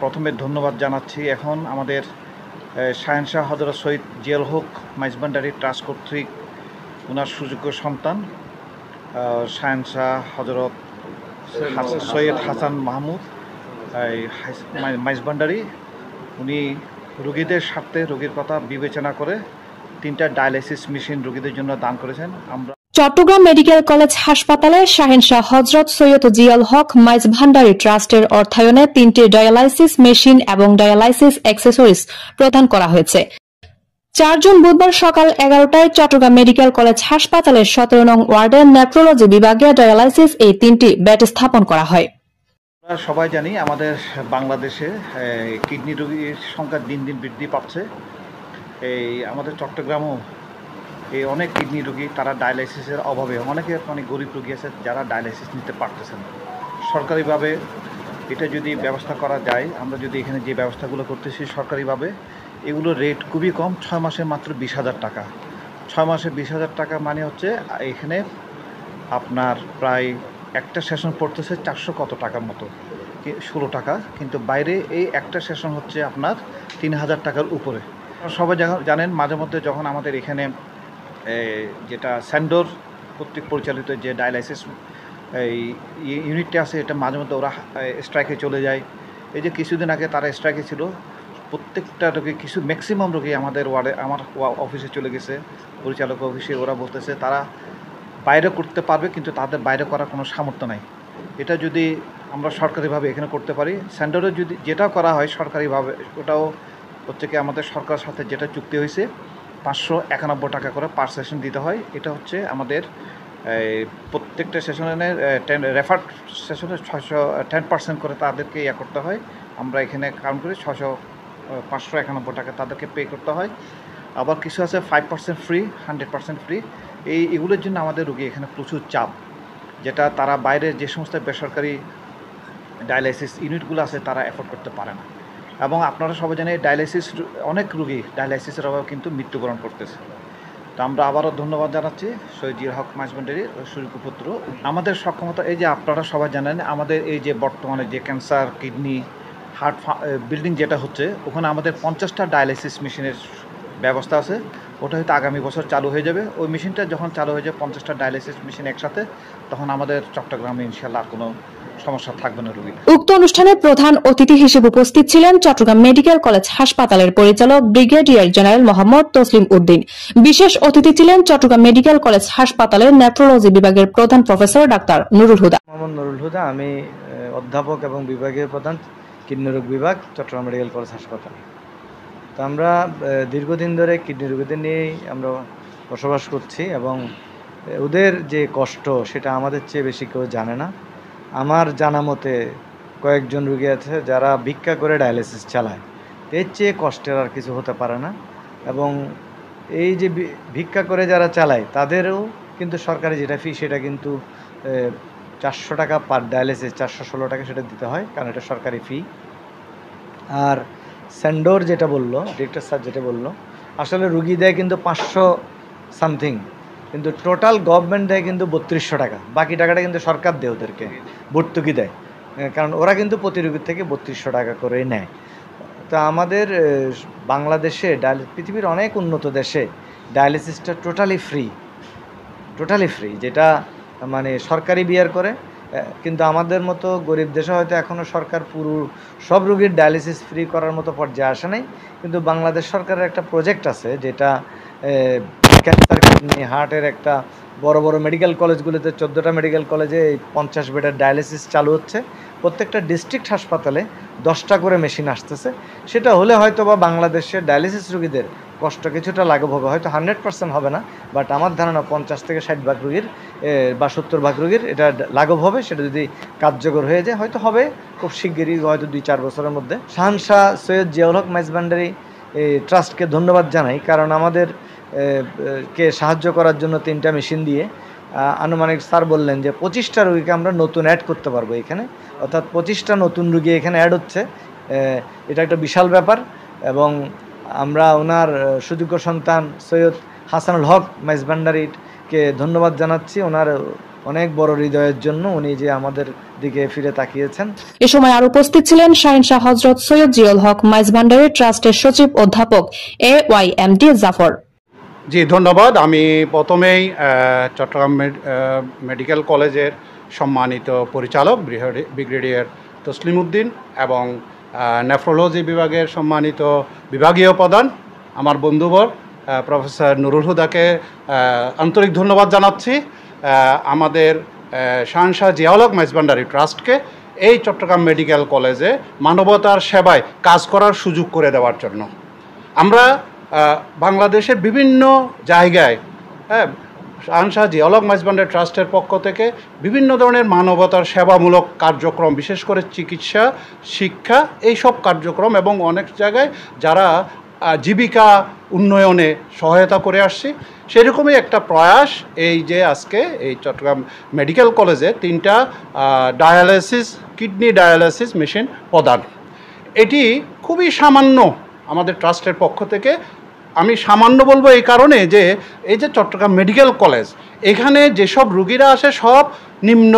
প্রথমে ধন্যবাদ জানাচ্ছি। এখন আমাদের শাহেনশাহ হযরত সৈয়দ জিয়াউল হক মাইজভান্ডারি ট্রাস্ট কর্তৃক ওনার সুযোগ্য সন্তান শাহেনশাহ হযরত সৈয়দ হাসান মাহমুদ মাইজভান্ডারি উনি রোগীদের স্বার্থে রোগীর কথা বিবেচনা করে 3টা ডায়ালাইসিস মেশিন রোগীদের জন্য দান করেছেন। আমরা চট্টগ্রাম মেডিকেল কলেজ হাসপাতালে শাহেনশাহ হযরত সৈয়দ জিয়াউল হক মাইজভান্ডারি ট্রাস্টের অর্থায়নে 3টি ডায়ালাইসিস মেশিন এবং ডায়ালাইসিস অ্যাক্সেসরিজ প্রদান করা হয়েছে। 4 জুন বুধবার সকাল 11টায় চট্টগ্রাম মেডিকেল কলেজ হাসপাতালের 17 নং ওয়ার্ডের নেফ্রোলজি বিভাগে ডায়ালাইসিস এই 3টি বেড স্থাপন করা হয়। আমরা সবাই জানি আমাদের বাংলাদেশে কিডনি রোগীর সংখ্যা দিন দিন বৃদ্ধি পাচ্ছে। আমাদের চট্টগ্রামও অনেক কিডনি রোগী তারা ডায়ালাইসিসের অভাবে অনেক গরিব রোগী আছে যারা ডায়ালাইসিস নিতে পারতেছেন। সরকারিভাবে এটা যদি ব্যবস্থা করা যায়, আমরা যদি এখানে যে ব্যবস্থাগুলো করতেছি সরকারিভাবে, এগুলোর রেট খুবই কম। 6 মাসে মাত্র 20,000 টাকা। 6 মাসে 20,000 টাকা মানে হচ্ছে এখানে আপনার প্রায় একটা সেশন পড়তেছে 400 কত টাকার মতো, 16 টাকা। কিন্তু বাইরে এই একটা সেশন হচ্ছে আপনার 3,000 টাকার উপরে। সবাই জানেন মাঝে মধ্যে যখন আমাদের এখানে যেটা স্যান্ডোর কর্তৃক পরিচালিত যে ডায়ালাইসিস ইউনিটটা আছে, এটা মাঝে মধ্যে ওরা স্ট্রাইকে চলে যায়। এই যে কিছুদিন আগে তারা স্ট্রাইকে ছিল, প্রত্যেকটা রোগী ম্যাক্সিমাম রোগী আমাদের ওয়ার্ডে আমার অফিসে চলে গেছে, পরিচালক অফিসে। ওরা বলতেছে তারা বাইরে করতে পারবে কিন্তু তাদের বাইরে করার কোনো সামর্থ্য নাই। এটা যদি আমরা সরকারিভাবে এখানে করতে পারি, স্যান্ডোরে যদি যেটা করা হয় সরকারিভাবে, ওটাও হচ্ছে কি আমাদের সরকারের সাথে যেটা চুক্তি হয়েছে 591 টাকা করে পার সেশন দিতে হয়। এটা হচ্ছে আমাদের প্রত্যেকটা সেশনের রেফার সেশনে 10% করে তাদেরকে করতে হয়। আমরা এখানে কাউন্ট করি 591 টাকা তাদেরকে পে করতে হয়। আবার কিছু আছে 5% ফ্রি, 100% ফ্রি। এগুলোর জন্য আমাদের রোগী এখানে প্রচুর চাপ, যেটা তারা বাইরে যে সমস্ত বেসরকারি ডায়ালাইসিস ইউনিটগুলো আছে তারা অ্যাফোর্ড করতে পারে না। এবং আপনারা সবাই জানেন ডায়ালাইসিস অনেক রোগী ডায়ালাইসিসের অভাবে কিন্তু মৃত্যুবরণ করতেছে। তো আমরা আবারও ধন্যবাদ জানাচ্ছি সৈয়দ জিয়াউল হক মাইজভান্ডারির সুযোগ্যপুত্র। আমাদের সক্ষমতা এই যে আপনারা সবাই জানেন আমাদের এই যে বর্তমানে যে ক্যান্সার, কিডনি, হার্ট বিল্ডিং যেটা হচ্ছে, ওখানে আমাদের 50টা ডায়ালাইসিস মেশিনের ব্যবস্থা আছে। ওটা হয়তো আগামী বছর চালু হয়ে যাবে। ওই মেশিনটা যখন চালু হয়ে যাবে 50টা ডায়ালাইসিস মেশিন একসাথে, তখন আমাদের চট্টগ্রামে ইনশাআল্লাহ আর কোনো সমস্যা থাকবে না রোগী। উক্ত অনুষ্ঠানে প্রধান অতিথি হিসেবে উপস্থিত ছিলেন চট্টগ্রাম মেডিকেল কলেজ হাসপাতালের পরিচালক ব্রিগেডিয়ার জেনারেল মোহাম্মদ তসলিম উদ্দিন। বিশেষ অতিথি ছিলেন চট্টগ্রাম মেডিকেল কলেজ হাসপাতালের নেফ্রোলজি বিভাগের প্রধান প্রফেসর ডাক্তার নুরুল হুদা। মোহাম্মদ নুরুল হুদা, আমি অধ্যাপক এবং বিভাগীয় প্রধান কিডনি রোগ বিভাগ চট্টগ্রাম মেডিকেল কলেজ হাসপাতাল। তো আমরা দীর্ঘদিন ধরে কিডনি রোগীদের নিয়েই আমরা বসবাস করছি এবং ওদের যে কষ্ট সেটা আমাদের চেয়ে বেশি কেউ জানে না। আমার জানা মতে কয়েকজন রোগী আছে যারা ভিক্ষা করে ডায়ালিসিস চালায়, এর চেয়ে কষ্টের আর কিছু হতে পারে না। এবং এই যে ভিক্ষা করে যারা চালায় তাদেরও কিন্তু সরকারি যেটা ফি সেটা কিন্তু 400 টাকা পার ডায়ালিসিস, 416 টাকা সেটা দিতে হয়, কারণ এটা সরকারি ফি। আর স্যান্ডোর যেটা বললো, ডিরেক্টর স্যার যেটা বললো, আসলে রুগী দেয় কিন্তু 500 সামথিং, কিন্তু টোটাল গভর্নমেন্ট দেয় কিন্তু 3200 টাকা। বাকি টাকাটা কিন্তু সরকার দেয়, ওদেরকে ভর্তুকি দেয়, কারণ ওরা কিন্তু প্রতি রুগীর থেকে 3200 টাকা করেই নেয়। তো আমাদের বাংলাদেশে পৃথিবীর অনেক উন্নত দেশে ডায়ালিসিসটা টোটালি ফ্রি, যেটা মানে সরকারি বিয়ার করে। কিন্তু আমাদের মতো গরিব দেশে হয়তো এখনও সরকার পুরো সব রোগীর ডায়ালিসিস ফ্রি করার মতো পর্যায়ে আসে নাই। কিন্তু বাংলাদেশ সরকারের একটা প্রজেক্ট আছে যেটা ক্যান্সার, কিডনি, হার্টের একটা বড় বড় মেডিকেল কলেজগুলোতে 14টা মেডিকেল কলেজে 50 বেডের ডায়ালিসিস চালু হচ্ছে। প্রত্যেকটা ডিস্ট্রিক্ট হাসপাতালে 10টা করে মেশিন আসতেছে। সেটা হলে হয়তো বা বাংলাদেশের ডায়ালিসিস রোগীদের কষ্ট কিছুটা লাঘব হবে, হয়তো 100% হবে না, বাট আমার ধারণা 50 থেকে 60 ভাগ রোগীর বা 70 ভাগ রোগীর এটা লাঘব হবে। সেটা যদি কার্যকর হয়ে যায় হয়তো হবে খুব শিগগিরই, হয়তো 2-4 বছরের মধ্যে। শাহেনশাহ সৈয়দ জিয়াউল হক মাইজভান্ডারি ট্রাস্টকে ধন্যবাদ জানাই, কারণ আমাদের কে সাহায্য করার জন্য 3টা মেশিন দিয়ে আনুমানিক স্যার বললেন যে 25টা রোগীকে আমরা নতুন অ্যাড করতে পারবো এখানে, অর্থাৎ 25টা নতুন রোগী এখানে অ্যাড হচ্ছে। এটা একটা বিশাল ব্যাপার। এবং আমরা ওনার সুযোগ্য সন্তান সৈয়দ হাসানুল হক মাইজভান্ডারিকে ধন্যবাদ জানাচ্ছি ওনার অনেক বড় হৃদয়ের জন্য উনি যে আমাদের দিকে ফিরে তাকিয়েছেন। এ সময় আরো উপস্থিত ছিলেন শাহিন শাহ হযরত সৈয়দ জিয়াউল হক মাইজ ভান্ডারী ট্রাস্টের সচিব অধ্যাপক AYMD জাফর। জি ধন্যবাদ। আমি প্রথমেই চট্টগ্রাম মেডিকেল কলেজের সম্মানিত পরিচালক ব্রিগেডিয়ার তসলিম উদ্দিন এবং নেফ্রোলজি বিভাগের সম্মানিত বিভাগীয় প্রধান আমার বন্ধুবর প্রফেসর নুরুল হুদাকে আন্তরিক ধন্যবাদ জানাচ্ছি। আমাদের শাহিন শাহ জিয়াউল হক মাইজ ভান্ডারী ট্রাস্টকে এই চট্টগ্রাম মেডিকেল কলেজে মানবতার সেবায় কাজ করার সুযোগ করে দেওয়ার জন্য। আমরা বাংলাদেশের বিভিন্ন জায়গায় শাহিন শাহ জিয়াউল হক মাইজ ভান্ডারী ট্রাস্টের পক্ষ থেকে বিভিন্ন ধরনের মানবতার সেবামূলক কার্যক্রম, বিশেষ করে চিকিৎসা, শিক্ষা, এই সব কার্যক্রম এবং অনেক জায়গায় যারা জীবিকা উন্নয়নে সহায়তা করে আসছি, সেরকমই একটা প্রয়াস এই যে আজকে এই চট্টগ্রাম মেডিকেল কলেজে 3টা কিডনি ডায়ালাইসিস মেশিন প্রদান। এটি খুবই সামান্য আমাদের ট্রাস্টের পক্ষ থেকে। আমি সামান্য বলবো এই কারণে যে এই যে চট্টগ্রাম মেডিকেল কলেজ, এখানে যেসব রুগীরা আসে সব নিম্ন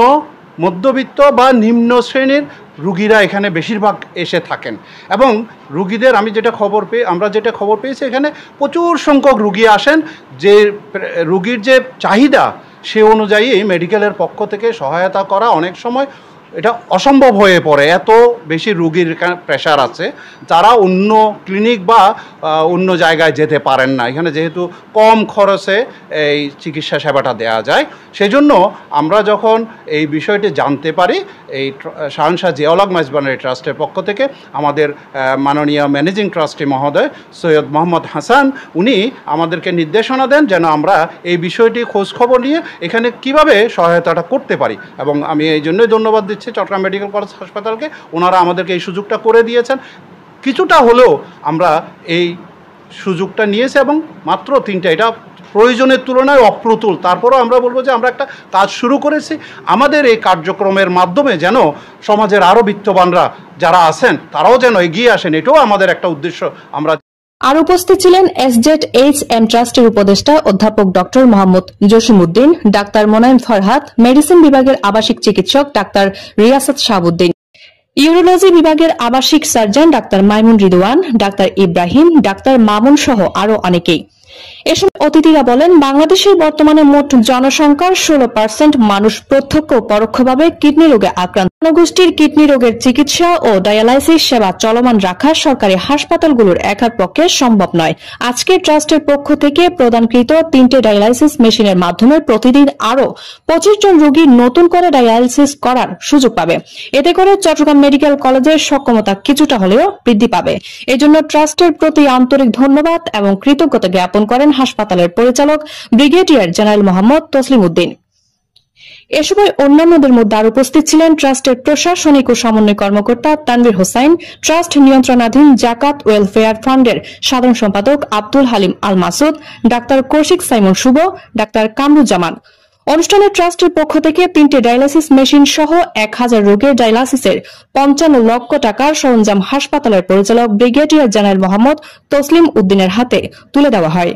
মধ্যবিত্ত বা নিম্ন শ্রেণীর রুগীরা এখানে বেশিরভাগ এসে থাকেন এবং রুগীদের আমরা যেটা খবর পেয়েছি এখানে প্রচুর সংখ্যক রুগী আসেন। যে রুগীর যে চাহিদা সে অনুযায়ী মেডিকেলের পক্ষ থেকে সহায়তা করা অনেক সময় এটা অসম্ভব হয়ে পড়ে। এত বেশি রুগীর প্রেশার আছে, যারা অন্য ক্লিনিক বা অন্য জায়গায় যেতে পারেন না। এখানে যেহেতু কম খরচে এই চিকিৎসা সেবাটা দেওয়া যায়, সেজন্য আমরা যখন এই বিষয়টি জানতে পারি, এই শাহিন শাহ জিয়াউল হক মাইজ ভান্ডারী ট্রাস্টের পক্ষ থেকে আমাদের মাননীয় ম্যানেজিং ট্রাস্টি মহোদয় সৈয়দ মোহাম্মদ হাসান উনি আমাদেরকে নির্দেশনা দেন যেন আমরা এই বিষয়টি খোঁজখবর নিয়ে এখানে কিভাবে সহায়তাটা করতে পারি। এবং আমি এই জন্যই ধন্যবাদ দিচ্ছি চট্টগ্রাম মেডিকেল কলেজ হাসপাতালকে, ওনারা আমাদেরকে এই সুযোগটা করে দিয়েছেন। কিছুটা হলেও আমরা এই সুযোগটা নিয়েছি এবং মাত্র 3টা, এটা প্রয়োজনের তুলনায় অপ্রতুল। তারপরেও আমরা বলবো যে আমরা একটা কাজ শুরু করেছি। আমাদের এই কার্যক্রমের মাধ্যমে যেন সমাজের আরও বিত্তবানরা যারা আছেন তারাও যেন এগিয়ে আসেন, এটাও আমাদের একটা উদ্দেশ্য। আমরা আর উপস্থিত ছিলেন SZHM ট্রাস্টের উপদেষ্টা অধ্যাপক doctor Mohammad Jasimuddin, doctor Monayem Farhad, medicine বিভাগের আবাসিক চিকিৎসক ডাক্তার রিয়াসাত শাহাবুদ্দিন, ইউরোলজি বিভাগের আবাসিক surgeon doctor Maimun Ridwan, doctor Ibrahim, doctor Mamun সহ আরো অনেকেই। এ সময় অতিথিরা বলেন, বাংলাদেশের বর্তমানে মোট জনসংখ্যার 16% মানুষ প্রত্যক্ষ ও পরোক্ষভাবে কিডনি রোগে আক্রান্ত। জনগোষ্ঠীর কিডনি রোগের চিকিৎসা ও ডায়ালাইসিস সেবা চলমান রাখা সরকারি হাসপাতালগুলোর একার পক্ষে সম্ভব নয়। আজকে ট্রাস্টের পক্ষ থেকে প্রদানকৃত 3টে ডায়ালাইসিস মেশিনের মাধ্যমে প্রতিদিন আরো 25 জন রোগী নতুন করে ডায়ালাইসিস করার সুযোগ পাবে। এতে করে চট্টগ্রাম মেডিকেল কলেজের সক্ষমতা কিছুটা হলেও বৃদ্ধি পাবে। এজন্য ট্রাস্টের প্রতি আন্তরিক ধন্যবাদ এবং কৃতজ্ঞতা জ্ঞাপন করেন হাসপাতালের পরিচালক ব্রিগেডিয়ার জেনারেল মোহাম্মদ তসলিম উদ্দিন। এ সময় অন্যান্যদের মধ্যে আর উপস্থিত ছিলেন ট্রাস্টের প্রশাসনিক ও সমন্বয় কর্মকর্তা তানভীর হোসাইন, ট্রাস্ট নিয়ন্ত্রণাধীন জাকাত ওয়েলফেয়ার ফান্ডের সাধারণ সম্পাদক আব্দুল হালিম আল মাসুদ, ডাক্তার কৌশিক সাইমন শুভ, ডাক্তার কামরুজ্জামান। অনুষ্ঠানে ট্রাস্টের পক্ষ থেকে 3টে ডায়ালাইসিস মেশিন সহ 1000 রোগের ডায়ালাইসিসের 55 লক্ষ টাকার সরঞ্জাম হাসপাতালের পরিচালক ব্রিগেডিয়ার জেনারেল মোহাম্মদ তসলিম উদ্দিনের হাতে তুলে দেওয়া হয়।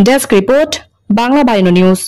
ডেস্ক রিপোর্ট, বাংলা বায়নো নিউজ।